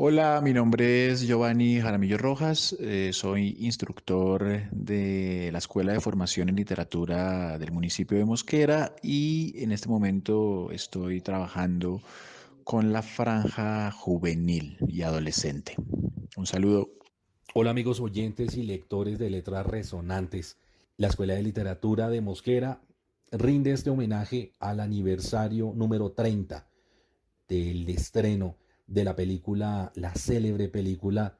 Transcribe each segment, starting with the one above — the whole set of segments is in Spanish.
Hola, mi nombre es Giovanni Jaramillo Rojas, soy instructor de la Escuela de Formación en Literatura del municipio de Mosquera y en este momento estoy trabajando con la franja juvenil y adolescente. Un saludo. Hola amigos oyentes y lectores de Letras Resonantes. La Escuela de Literatura de Mosquera rinde este homenaje al aniversario número 30 del estreno de la película, la célebre película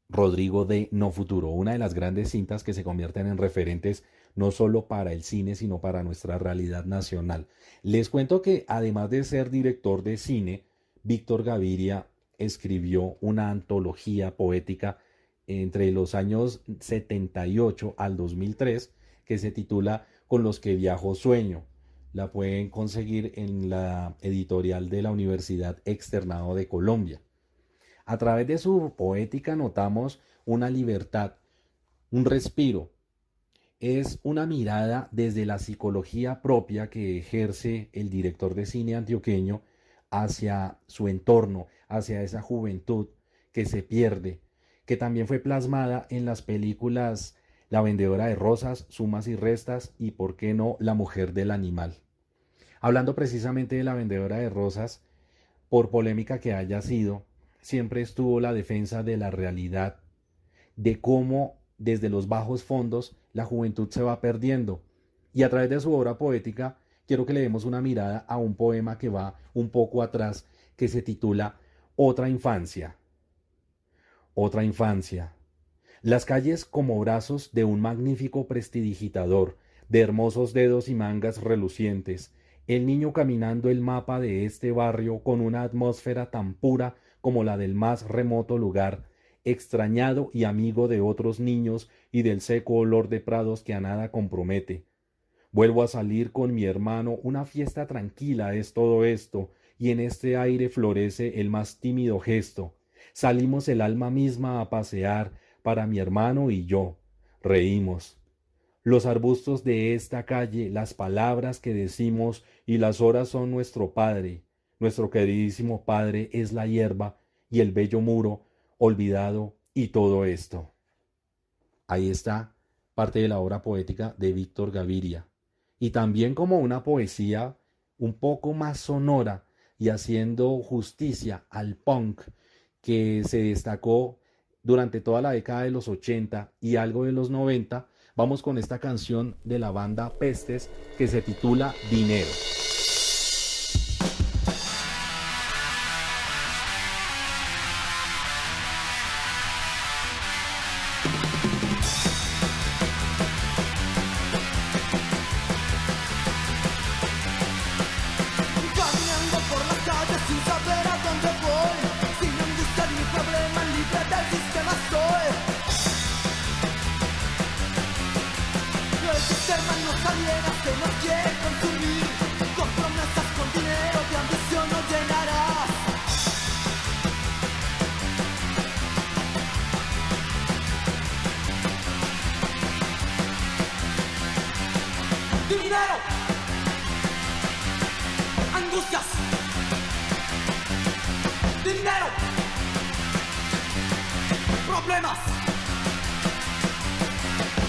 Rodrigo de No Futuro, una de las grandes cintas que se convierten en referentes no solo para el cine, sino para nuestra realidad nacional. Les cuento que además de ser director de cine, Víctor Gaviria escribió una antología poética entre los años 78 al 2003 que se titula Con los que viajo sueño. La pueden conseguir en la editorial de la Universidad Externado de Colombia. A través de su poética notamos una libertad, un respiro. Es una mirada desde la psicología propia que ejerce el director de cine antioqueño hacia su entorno, hacia esa juventud que se pierde, que también fue plasmada en las películas La vendedora de rosas, Sumas y restas y, por qué no, La mujer del animal. Hablando precisamente de La vendedora de rosas, por polémica que haya sido, siempre estuvo la defensa de la realidad, de cómo desde los bajos fondos la juventud se va perdiendo. Y a través de su obra poética, quiero que le demos una mirada a un poema que va un poco atrás, que se titula Otra infancia. Otra infancia. Las calles como brazos de un magnífico prestidigitador, de hermosos dedos y mangas relucientes, el niño caminando el mapa de este barrio con una atmósfera tan pura como la del más remoto lugar, extrañado y amigo de otros niños y del seco olor de prados que a nada compromete. Vuelvo a salir con mi hermano, una fiesta tranquila es todo esto, y en este aire florece el más tímido gesto. Salimos el alma misma a pasear, para mi hermano y yo. Reímos. Los arbustos de esta calle, las palabras que decimos y las horas son nuestro Padre. Nuestro queridísimo Padre es la hierba y el bello muro, olvidado y todo esto. Ahí está parte de la obra poética de Víctor Gaviria. Y también como una poesía un poco más sonora y haciendo justicia al punk que se destacó durante toda la década de los 80 y algo de los 90, vamos con esta canción de la banda Pestes que se titula Dinero. Caminando por la calle sin saber a dónde voy, sin angustia ni problema, libre del sistema soy. El sistema nos aliena, se nos quiere consumir, con promesas, con dinero, de ambición nos llenarás. Dinero, angustias, dinero, problemas,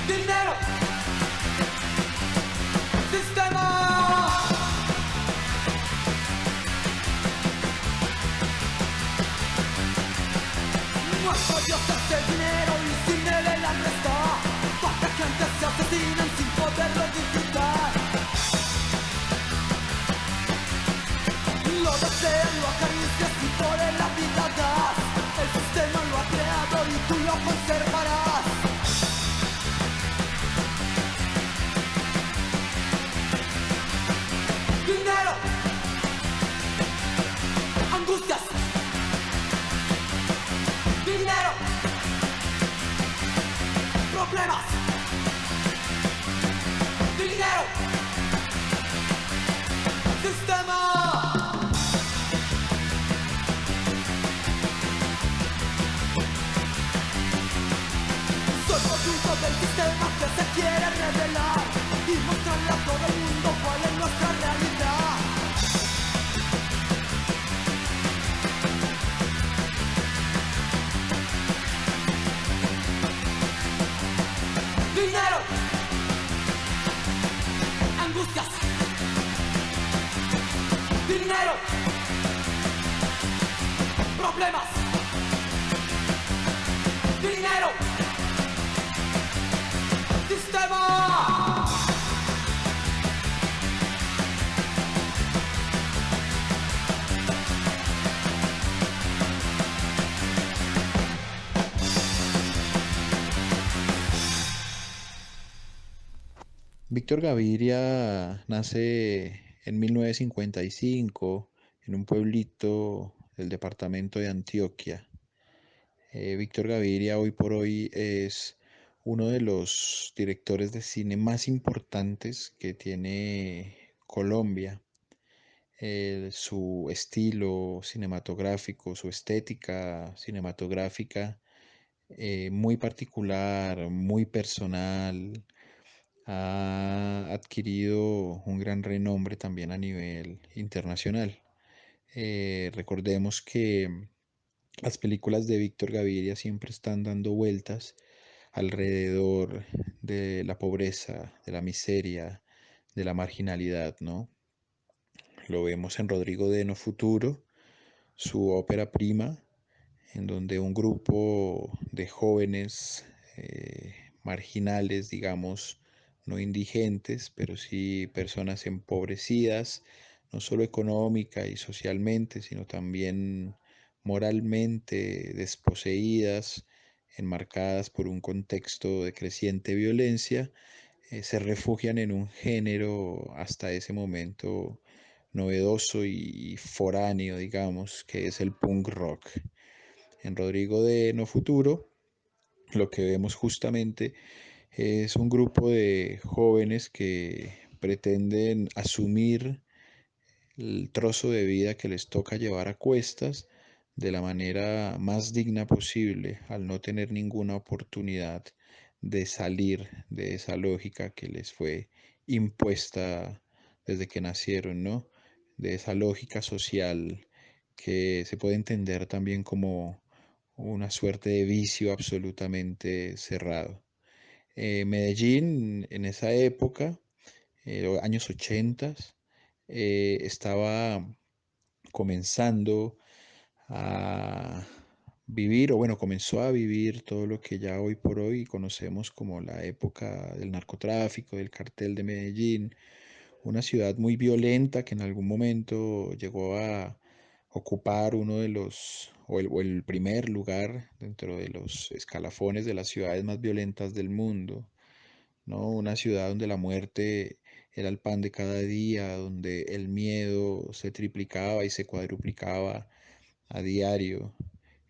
dinero, sistema. Nuestro Dios es el dinero y sin él el hambre está. Cuánta gente se asesinan sin poderlo disfrutar. Lo desean, lo acaricias y por él la vida das. El sistema lo ha creado y tú lo conservarás. Dinero, angustias, dinero, problemas, dinero, sistema. Soy producto del sistema que se quiere revelar y mostrarle a todo el mundo cuál es nuestra realidad. dinero, angustias, dinero, problemas, dinero, sistema. Víctor Gaviria nace en 1955 en un pueblito del departamento de Antioquia. Víctor Gaviria hoy por hoy es uno de los directores de cine más importantes que tiene Colombia. Su estilo cinematográfico, su estética cinematográfica, muy particular, muy personal, ha adquirido un gran renombre también a nivel internacional. Recordemos que las películas de Víctor Gaviria siempre están dando vueltas alrededor de la pobreza, de la miseria, de la marginalidad, ¿no? Lo vemos en Rodrigo de No Futuro, su ópera prima, en donde un grupo de jóvenes marginales, digamos, no indigentes, pero sí personas empobrecidas, no solo económica y socialmente, sino también moralmente desposeídas, enmarcadas por un contexto de creciente violencia, se refugian en un género hasta ese momento novedoso y foráneo, digamos, que es el punk rock. En Rodrigo de No Futuro, lo que vemos justamente es un grupo de jóvenes que pretenden asumir el trozo de vida que les toca llevar a cuestas de la manera más digna posible, al no tener ninguna oportunidad de salir de esa lógica que les fue impuesta desde que nacieron, ¿no? De esa lógica social que se puede entender también como una suerte de vicio absolutamente cerrado. Medellín en esa época, años 80, estaba comenzando a vivir, o bueno, comenzó a vivir todo lo que ya hoy por hoy conocemos como la época del narcotráfico, del cartel de Medellín, una ciudad muy violenta que en algún momento llegó a ocupar uno de los, o el primer lugar dentro de los escalafones de las ciudades más violentas del mundo, ¿no? Una ciudad donde la muerte era el pan de cada día, donde el miedo se triplicaba y se cuadruplicaba a diario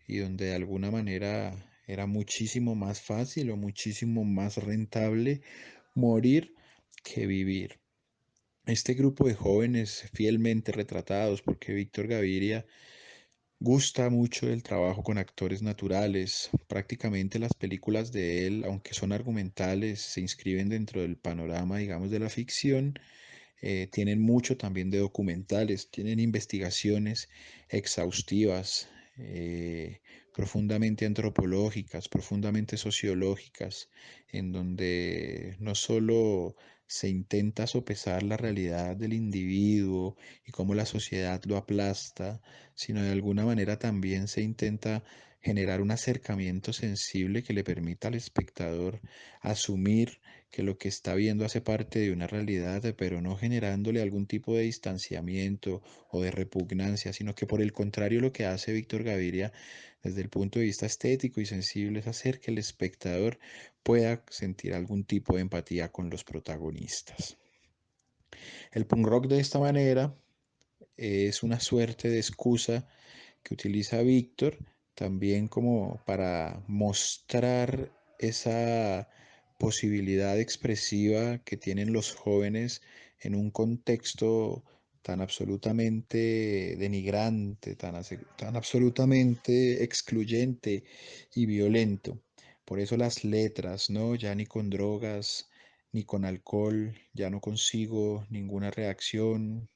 y donde de alguna manera era muchísimo más fácil o muchísimo más rentable morir que vivir. Este grupo de jóvenes fielmente retratados, porque Víctor Gaviria gusta mucho del trabajo con actores naturales. Prácticamente las películas de él, aunque son argumentales, se inscriben dentro del panorama, digamos, de la ficción. Tienen mucho también de documentales, tienen investigaciones exhaustivas, profundamente antropológicas, profundamente sociológicas, en donde no solo se intenta sopesar la realidad del individuo y cómo la sociedad lo aplasta, sino de alguna manera también se intenta generar un acercamiento sensible que le permita al espectador asumir que lo que está viendo hace parte de una realidad, pero no generándole algún tipo de distanciamiento o de repugnancia, sino que por el contrario lo que hace Víctor Gaviria desde el punto de vista estético y sensible es hacer que el espectador pueda sentir algún tipo de empatía con los protagonistas. El punk rock de esta manera es una suerte de excusa que utiliza Víctor también como para mostrar esa posibilidad expresiva que tienen los jóvenes en un contexto tan absolutamente denigrante, tan absolutamente excluyente y violento. Por eso las letras, ¿no? Ya ni con drogas, ni con alcohol, ya no consigo ninguna reacción,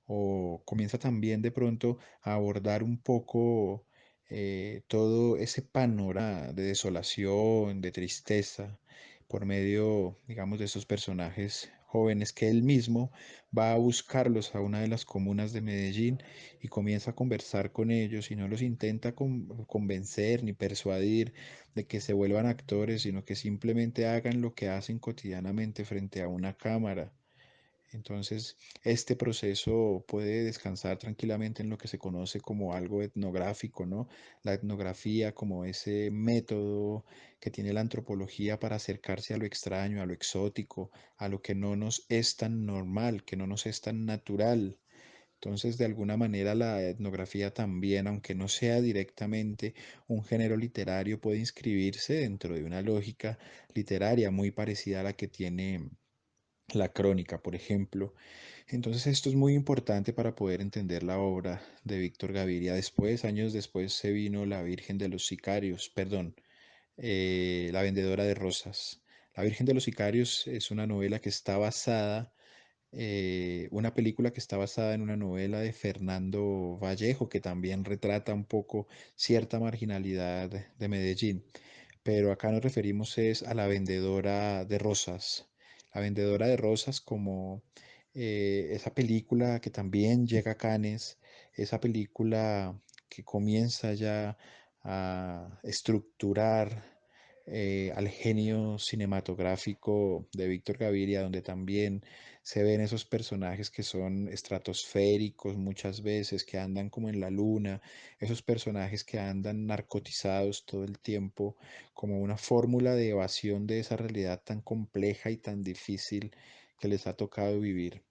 o comienza también de pronto a abordar un poco todo ese panorama de desolación, de tristeza, por medio, digamos, de esos personajes jóvenes que él mismo va a buscarlos a una de las comunas de Medellín y comienza a conversar con ellos y no los intenta convencer ni persuadir de que se vuelvan actores, sino que simplemente hagan lo que hacen cotidianamente frente a una cámara. Entonces, este proceso puede descansar tranquilamente en lo que se conoce como algo etnográfico, ¿no? La etnografía como ese método que tiene la antropología para acercarse a lo extraño, a lo exótico, a lo que no nos es tan normal, que no nos es tan natural. Entonces, de alguna manera, la etnografía también, aunque no sea directamente un género literario, puede inscribirse dentro de una lógica literaria muy parecida a la que tiene la crónica, por ejemplo. Entonces esto es muy importante para poder entender la obra de Víctor Gaviria. Después, años después, se vino La Virgen de los Sicarios, perdón, La Vendedora de Rosas. La Virgen de los Sicarios es una novela que está basada, una película que está basada en una novela de Fernando Vallejo, que también retrata un poco cierta marginalidad de Medellín. Pero acá nos referimos es a La Vendedora de Rosas. La Vendedora de Rosas como esa película que también llega a Cannes, esa película que comienza ya a estructurar al genio cinematográfico de Víctor Gaviria, donde también se ven esos personajes que son estratosféricos muchas veces, que andan como en la luna, esos personajes que andan narcotizados todo el tiempo, como una fórmula de evasión de esa realidad tan compleja y tan difícil que les ha tocado vivir.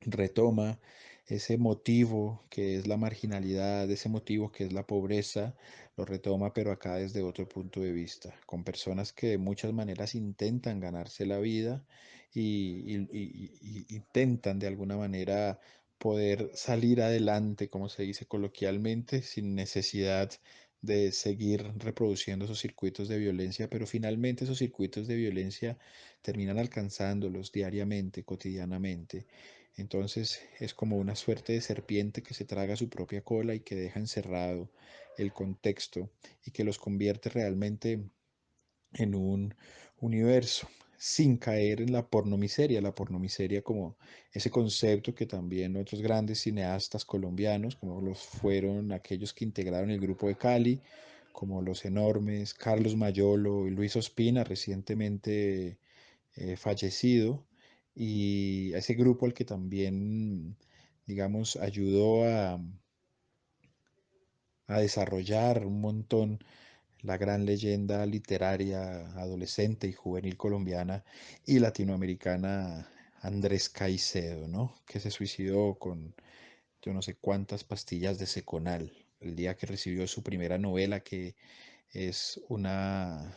Retoma ese motivo que es la marginalidad, ese motivo que es la pobreza, lo retoma, pero acá desde otro punto de vista, con personas que de muchas maneras intentan ganarse la vida y intentan de alguna manera poder salir adelante, como se dice coloquialmente, sin necesidad de seguir reproduciendo esos circuitos de violencia, pero finalmente esos circuitos de violencia terminan alcanzándolos diariamente, cotidianamente. Entonces es como una suerte de serpiente que se traga su propia cola y que deja encerrado el contexto y que los convierte realmente en un universo sin caer en la pornomiseria como ese concepto que también otros grandes cineastas colombianos, como los fueron aquellos que integraron el grupo de Cali, como los enormes Carlos Mayolo y Luis Ospina, recientemente fallecido, y a ese grupo al que también, digamos, ayudó a desarrollar un montón la gran leyenda literaria adolescente y juvenil colombiana y latinoamericana Andrés Caicedo, ¿no? Que se suicidó con yo no sé cuántas pastillas de Seconal el día que recibió su primera novela, que es una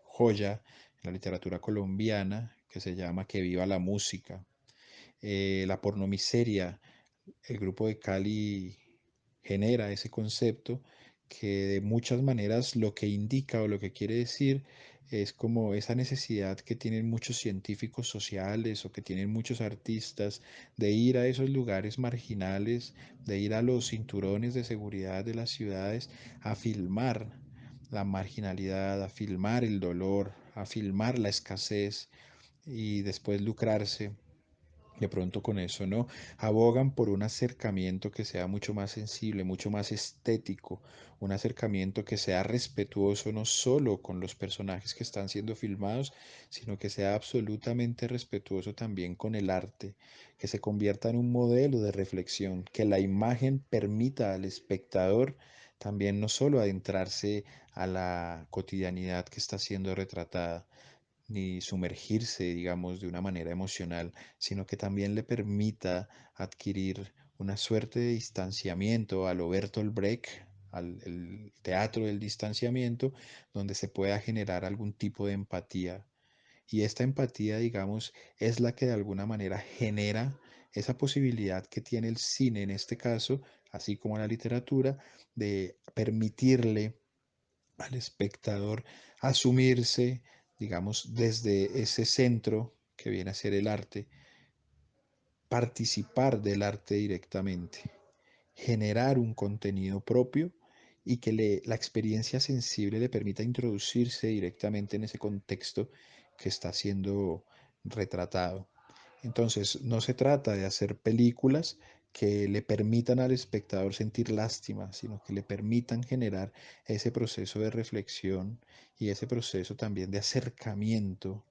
joya en la literatura colombiana, que se llama Que viva la música. La pornomiseria, el grupo de Cali genera ese concepto que de muchas maneras lo que indica o lo que quiere decir es como esa necesidad que tienen muchos científicos sociales o que tienen muchos artistas de ir a esos lugares marginales, de ir a los cinturones de seguridad de las ciudades a filmar la marginalidad, a filmar el dolor, a filmar la escasez y después lucrarse de pronto con eso, ¿no? Abogan por un acercamiento que sea mucho más sensible, mucho más estético, un acercamiento que sea respetuoso no solo con los personajes que están siendo filmados, sino que sea absolutamente respetuoso también con el arte, que se convierta en un modelo de reflexión, que la imagen permita al espectador también no solo adentrarse a la cotidianidad que está siendo retratada, ni sumergirse, digamos, de una manera emocional, sino que también le permita adquirir una suerte de distanciamiento a lo Bertolt Brecht, al el teatro del distanciamiento, donde se pueda generar algún tipo de empatía. Y esta empatía, digamos, es la que de alguna manera genera esa posibilidad que tiene el cine en este caso, así como la literatura, de permitirle al espectador asumirse, digamos, desde ese centro que viene a ser el arte, participar del arte directamente, generar un contenido propio y que la experiencia sensible le permita introducirse directamente en ese contexto que está siendo retratado. Entonces, no se trata de hacer películas que le permitan al espectador sentir lástima, sino que le permitan generar ese proceso de reflexión y ese proceso también de acercamiento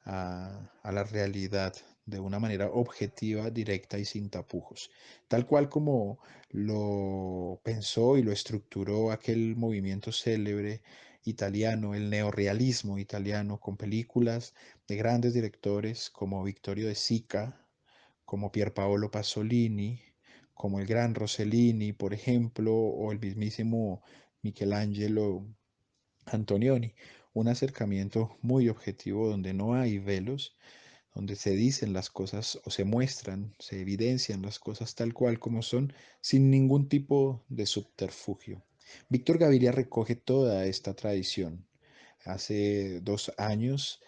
a la realidad de una manera objetiva, directa y sin tapujos. Tal cual como lo pensó y lo estructuró aquel movimiento célebre italiano, el neorrealismo italiano, con películas de grandes directores como Vittorio De Sica, como Pierpaolo Pasolini, como el gran Rossellini, por ejemplo, o el mismísimo Michelangelo Antonioni. Un acercamiento muy objetivo donde no hay velos, donde se dicen las cosas o se muestran, se evidencian las cosas tal cual como son, sin ningún tipo de subterfugio. Víctor Gaviria recoge toda esta tradición. Hace 2 años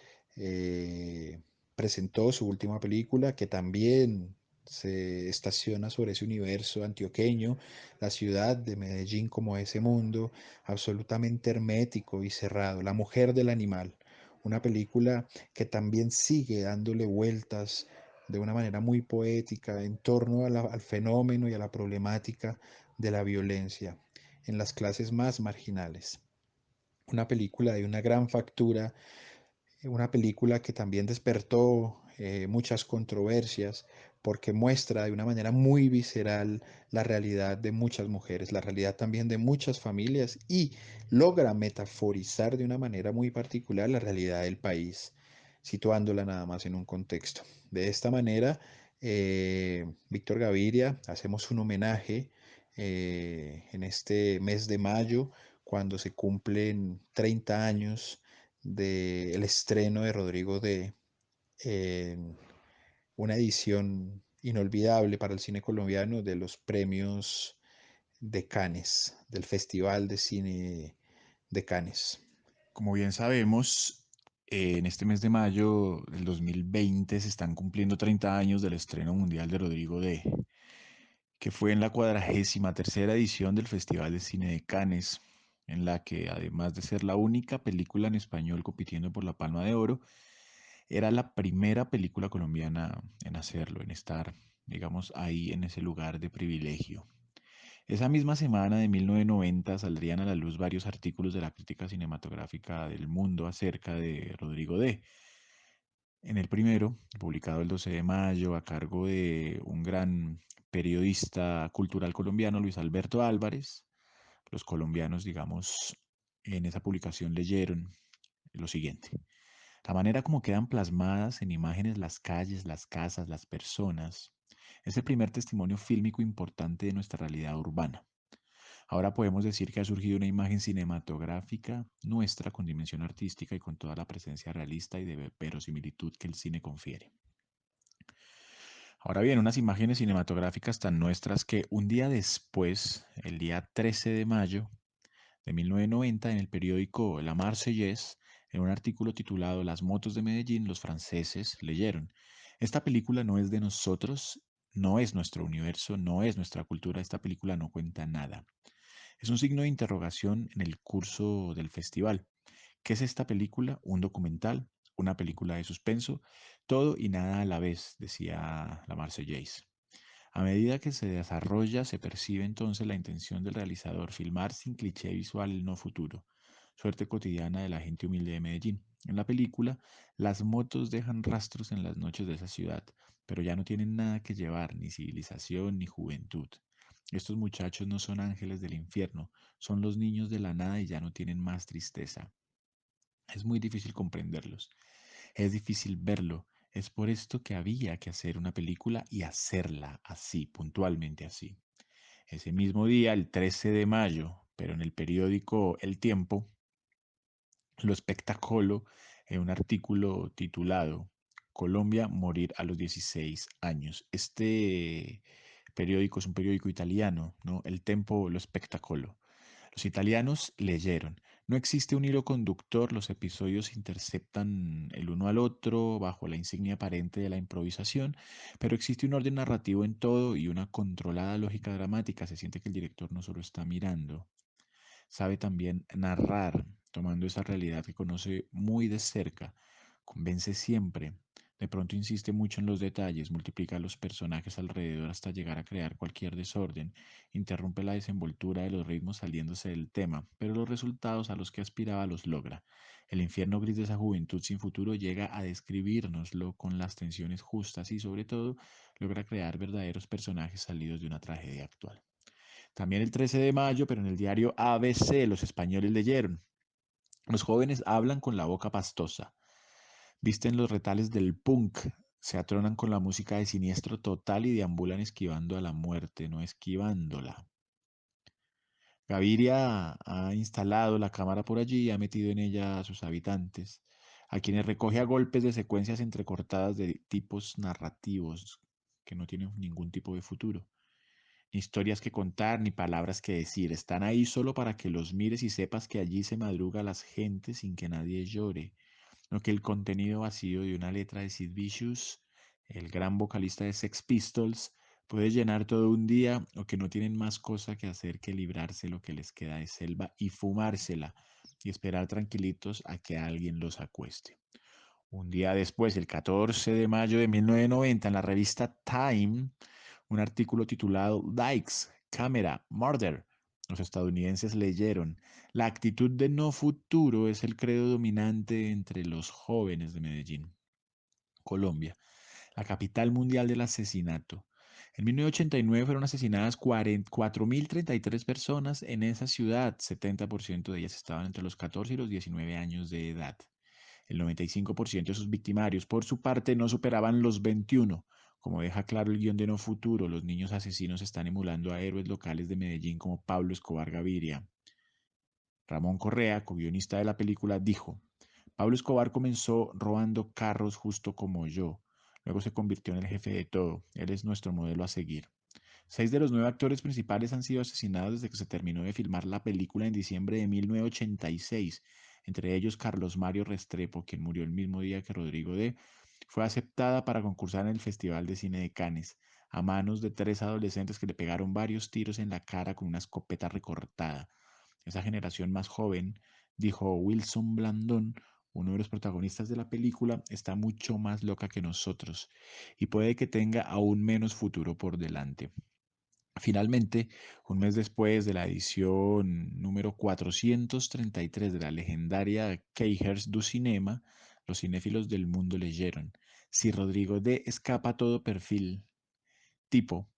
presentó su última película que también se estaciona sobre ese universo antioqueño, la ciudad de Medellín como ese mundo absolutamente hermético y cerrado, La mujer del animal, una película que también sigue dándole vueltas de una manera muy poética en torno al fenómeno y a la problemática de la violencia en las clases más marginales. Una película de una gran factura, una película que también despertó muchas controversias porque muestra de una manera muy visceral la realidad de muchas mujeres, la realidad también de muchas familias y logra metaforizar de una manera muy particular la realidad del país, situándola nada más en un contexto. De esta manera, Víctor Gaviria, hacemos un homenaje en este mes de mayo, cuando se cumplen 30 años del estreno de Rodrigo de una edición inolvidable para el cine colombiano de los premios de Cannes, del Festival de Cine de Cannes. Como bien sabemos, en este mes de mayo del 2020 se están cumpliendo 30 años del estreno mundial de Rodrigo D, que fue en la 43ª edición del Festival de Cine de Cannes, en la que, además de ser la única película en español compitiendo por la Palma de Oro, era la primera película colombiana en hacerlo, en estar, digamos, ahí en ese lugar de privilegio. Esa misma semana de 1990 saldrían a la luz varios artículos de la crítica cinematográfica del mundo acerca de Rodrigo D. En el primero, publicado el 12 de mayo a cargo de un gran periodista cultural colombiano, Luis Alberto Álvarez, los colombianos, digamos, en esa publicación leyeron lo siguiente. La manera como quedan plasmadas en imágenes las calles, las casas, las personas, es el primer testimonio fílmico importante de nuestra realidad urbana. Ahora podemos decir que ha surgido una imagen cinematográfica nuestra con dimensión artística y con toda la presencia realista y de verosimilitud que el cine confiere. Ahora bien, unas imágenes cinematográficas tan nuestras que un día después, el día 13 de mayo de 1990, en el periódico La Marseillaise, en un artículo titulado Las motos de Medellín, los franceses leyeron: esta película no es de nosotros, no es nuestro universo, no es nuestra cultura, esta película no cuenta nada. Es un signo de interrogación en el curso del festival. ¿Qué es esta película? ¿Un documental? ¿Una película de suspenso? Todo y nada a la vez, decía la Marseillaise. A medida que se desarrolla, se percibe entonces la intención del realizador: filmar sin cliché visual el no futuro, suerte cotidiana de la gente humilde de Medellín. En la película, las motos dejan rastros en las noches de esa ciudad, pero ya no tienen nada que llevar, ni civilización ni juventud. Estos muchachos no son ángeles del infierno, son los niños de la nada y ya no tienen más tristeza. Es muy difícil comprenderlos, es difícil verlo. Es por esto que había que hacer una película y hacerla así, puntualmente así. Ese mismo día, el 13 de mayo, pero en el periódico El Tiempo, lo espectáculo en un artículo titulado Colombia morir a los 16 años. Este periódico es un periódico italiano, ¿no? El Tempo lo espectáculo. Los italianos leyeron: no existe un hilo conductor, los episodios se interceptan el uno al otro bajo la insignia aparente de la improvisación, pero existe un orden narrativo en todo y una controlada lógica dramática. Se siente que el director no solo está mirando, sabe también narrar, tomando esa realidad que conoce muy de cerca, Convence siempre. De pronto insiste mucho en los detalles, multiplica los personajes alrededor hasta llegar a crear cualquier desorden, interrumpe la desenvoltura de los ritmos saliéndose del tema, pero los resultados a los que aspiraba los logra. El infierno gris de esa juventud sin futuro llega a describírnoslo con las tensiones justas y sobre todo logra crear verdaderos personajes salidos de una tragedia actual. También el 13 de mayo, pero en el diario ABC, los españoles leyeron: los jóvenes hablan con la boca pastosa, visten los retales del punk, se atronan con la música de siniestro total y deambulan esquivando a la muerte, no esquivándola. Gaviria ha instalado la cámara por allí y ha metido en ella a sus habitantes, a quienes recoge a golpes de secuencias entrecortadas de tipos narrativos que no tienen ningún tipo de futuro. Ni historias que contar, ni palabras que decir. Están ahí solo para que los mires y sepas que allí se madruga a las gentes sin que nadie llore. No que el contenido vacío de una letra de Sid Vicious, el gran vocalista de Sex Pistols, puede llenar todo un día, o que no tienen más cosa que hacer que librarse lo que les queda de selva y fumársela y esperar tranquilitos a que alguien los acueste. Un día después, el 14 de mayo de 1990, en la revista Time, un artículo titulado Dykes, Camera, Murder. Los estadounidenses leyeron: la actitud de no futuro es el credo dominante entre los jóvenes de Medellín, Colombia, la capital mundial del asesinato. En 1989 fueron asesinadas 4.033 personas en esa ciudad. 70% de ellas estaban entre los 14 y los 19 años de edad. El 95% de sus victimarios, por su parte, no superaban los 21. Como deja claro el guión de No Futuro, los niños asesinos están emulando a héroes locales de Medellín como Pablo Escobar Gaviria. Ramón Correa, co-guionista de la película, dijo: Pablo Escobar comenzó robando carros justo como yo. Luego se convirtió en el jefe de todo. Él es nuestro modelo a seguir. 6 de los 9 actores principales han sido asesinados desde que se terminó de filmar la película en diciembre de 1986. Entre ellos, Carlos Mario Restrepo, quien murió el mismo día que Rodrigo D., fue aceptada para concursar en el Festival de Cine de Cannes, a manos de 3 adolescentes que le pegaron varios tiros en la cara con una escopeta recortada. Esa generación más joven, dijo Wilson Blandón, uno de los protagonistas de la película, está mucho más loca que nosotros y puede que tenga aún menos futuro por delante. Finalmente, un mes después de la edición número 433 de la legendaria Keijers du Cinema, los cinéfilos del mundo leyeron: si Rodrigo D. escapa a todo perfil tipo,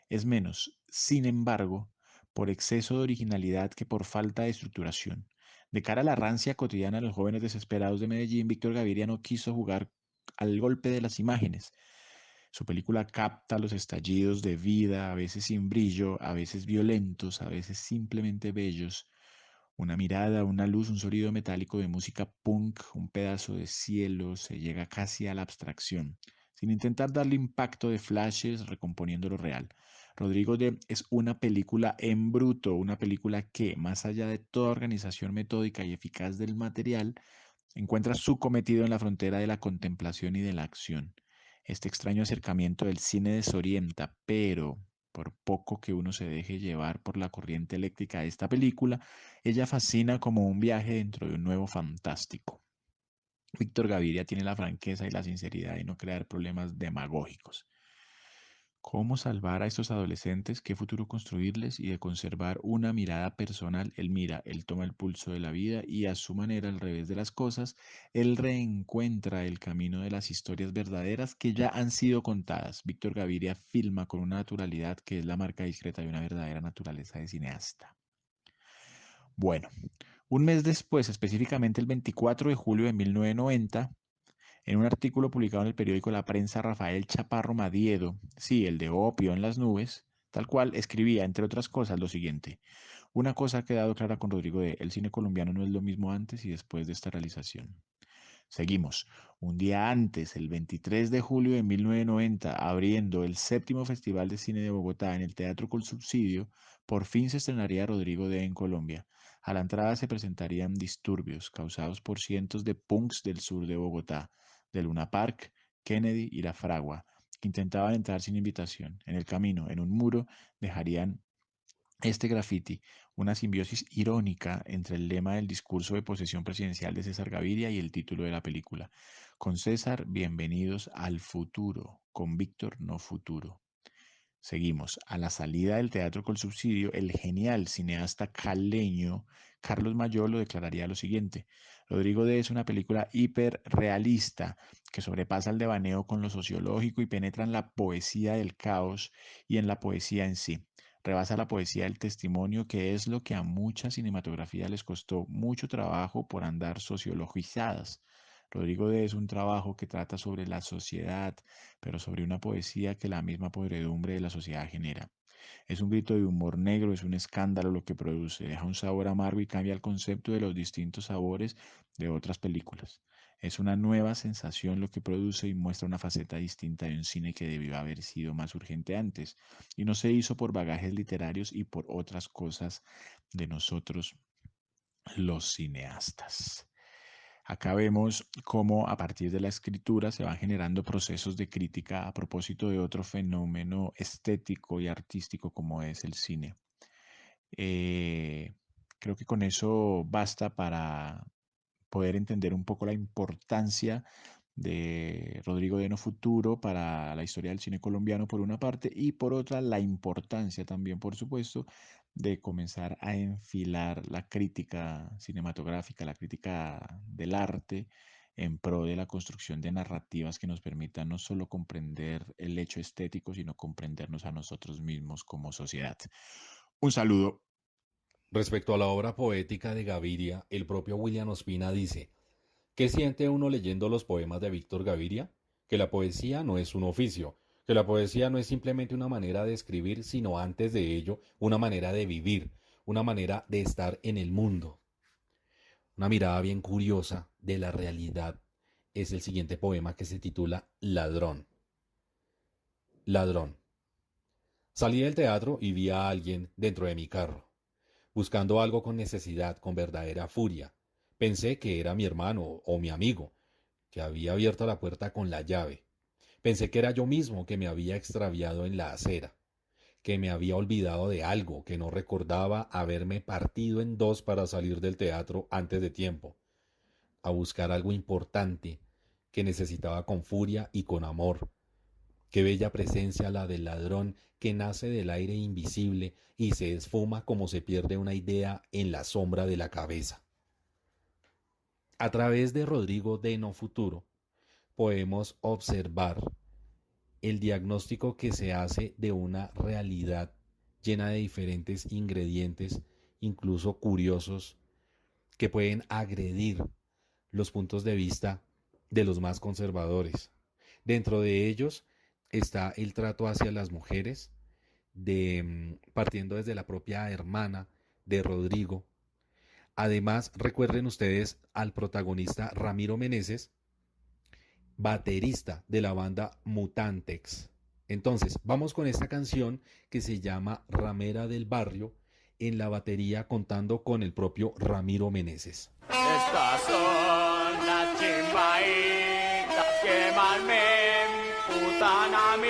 es menos, sin embargo, por exceso de originalidad que por falta de estructuración. De cara a la rancia cotidiana de los jóvenes desesperados de Medellín, Víctor Gaviria no quiso jugar al golpe de las imágenes. Su película capta los estallidos de vida, a veces sin brillo, a veces violentos, a veces simplemente bellos. Una mirada, una luz, un sonido metálico de música punk, un pedazo de cielo, se llega casi a la abstracción, sin intentar darle impacto de flashes, recomponiendo lo real. Rodrigo D. es una película en bruto, una película que, más allá de toda organización metódica y eficaz del material, encuentra su cometido en la frontera de la contemplación y de la acción. Este extraño acercamiento del cine desorienta, pero por poco que uno se deje llevar por la corriente eléctrica de esta película, ella fascina como un viaje dentro de un nuevo fantástico. Víctor Gaviria tiene la franqueza y la sinceridad de no crear problemas demagógicos. ¿Cómo salvar a estos adolescentes? ¿Qué futuro construirles? Y de conservar una mirada personal. Él mira, él toma el pulso de la vida y a su manera, al revés de las cosas, él reencuentra el camino de las historias verdaderas que ya han sido contadas. Víctor Gaviria filma con una naturalidad que es la marca discreta de una verdadera naturaleza de cineasta. Bueno, un mes después, específicamente el 24 de julio de 1990, en un artículo publicado en el periódico La Prensa, Rafael Chaparro Madiedo, sí, el de Opio en las nubes, tal cual, escribía, entre otras cosas, lo siguiente: una cosa ha quedado clara con Rodrigo D. El cine colombiano no es lo mismo antes y después de esta realización. Seguimos. Un día antes, el 23 de julio de 1990, abriendo el séptimo Festival de Cine de Bogotá en el Teatro Col Subsidio, por fin se estrenaría Rodrigo D. en Colombia. A la entrada se presentarían disturbios causados por cientos de punks del sur de Bogotá, de Luna Park, Kennedy y La Fragua, que intentaban entrar sin invitación. En el camino, en un muro, dejarían Este graffiti, una simbiosis irónica entre el lema del discurso de posesión presidencial de César Gaviria y el título de la película. Con César, bienvenidos al futuro. Con Víctor, no futuro. Seguimos. A la salida del Teatro Colsubsidio, el genial cineasta caleño Carlos Mayolo declararía lo siguiente. Rodrigo D. es una película hiperrealista que sobrepasa el devaneo con lo sociológico y penetra en la poesía del caos y en la poesía en sí. Rebasa la poesía del testimonio, que es lo que a mucha cinematografía les costó mucho trabajo por andar sociologizadas. Rodrigo D. es un trabajo que trata sobre la sociedad, pero sobre una poesía que la misma podredumbre de la sociedad genera. Es un grito de humor negro, es un escándalo lo que produce, deja un sabor amargo y cambia el concepto de los distintos sabores de otras películas. Es una nueva sensación lo que produce y muestra una faceta distinta de un cine que debió haber sido más urgente antes y no se hizo por bagajes literarios y por otras cosas de nosotros los cineastas. Acá vemos cómo a partir de la escritura se van generando procesos de crítica a propósito de otro fenómeno estético y artístico como es el cine. Eh, Creo que con eso basta para poder entender un poco la importancia de Rodrigo de No Futuro para la historia del cine colombiano por una parte y por otra la importancia también, por supuesto, de comenzar a enfilar la crítica cinematográfica, la crítica del arte en pro de la construcción de narrativas que nos permitan no solo comprender el hecho estético, sino comprendernos a nosotros mismos como sociedad. Un saludo. Respecto a la obra poética de Gaviria, el propio William Ospina dice: ¿qué siente uno leyendo los poemas de Víctor Gaviria? Que la poesía no es un oficio, que la poesía no es simplemente una manera de escribir, sino antes de ello una manera de vivir, una manera de estar en el mundo. Una mirada bien curiosa de la realidad es el siguiente poema que se titula Ladrón. Ladrón. Salí del teatro y vi a alguien dentro de mi carro, buscando algo con necesidad, con verdadera furia. Pensé que era mi hermano o mi amigo, que había abierto la puerta con la llave. Pensé que era yo mismo que me había extraviado en la acera, que me había olvidado de algo, que no recordaba haberme partido en dos para salir del teatro antes de tiempo, a buscar algo importante que necesitaba con furia y con amor. Qué bella presencia la del ladrón que nace del aire invisible y se esfuma como se pierde una idea en la sombra de la cabeza. A través de Rodrigo de No Futuro podemos observar el diagnóstico que se hace de una realidad llena de diferentes ingredientes, incluso curiosos, que pueden agredir los puntos de vista de los más conservadores. Dentro de ellos está el trato hacia las mujeres, partiendo desde la propia hermana de Rodrigo. Además, recuerden ustedes al protagonista Ramiro Meneses, baterista de la banda Mutantex. Entonces, vamos con esta canción que se llama Ramera del Barrio, en la batería contando con el propio Ramiro Meneses. Estas son las chimbaitas que más me emputan a mí,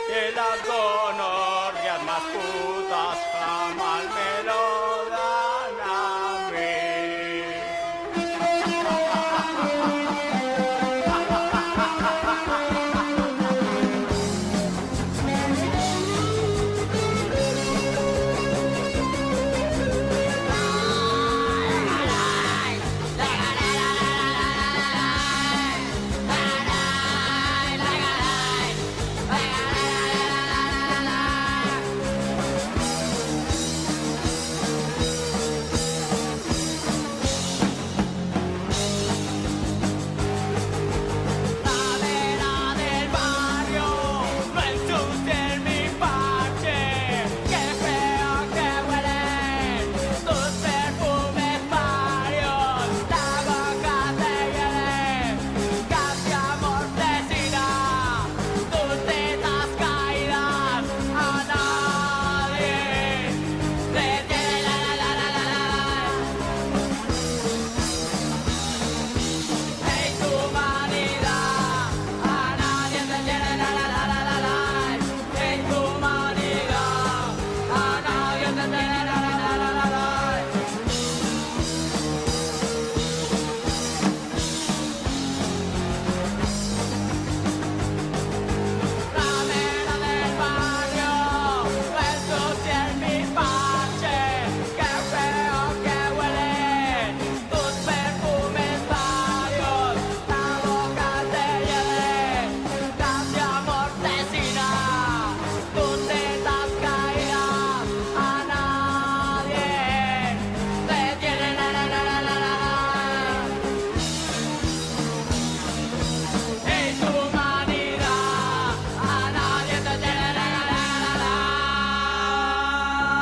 que las dono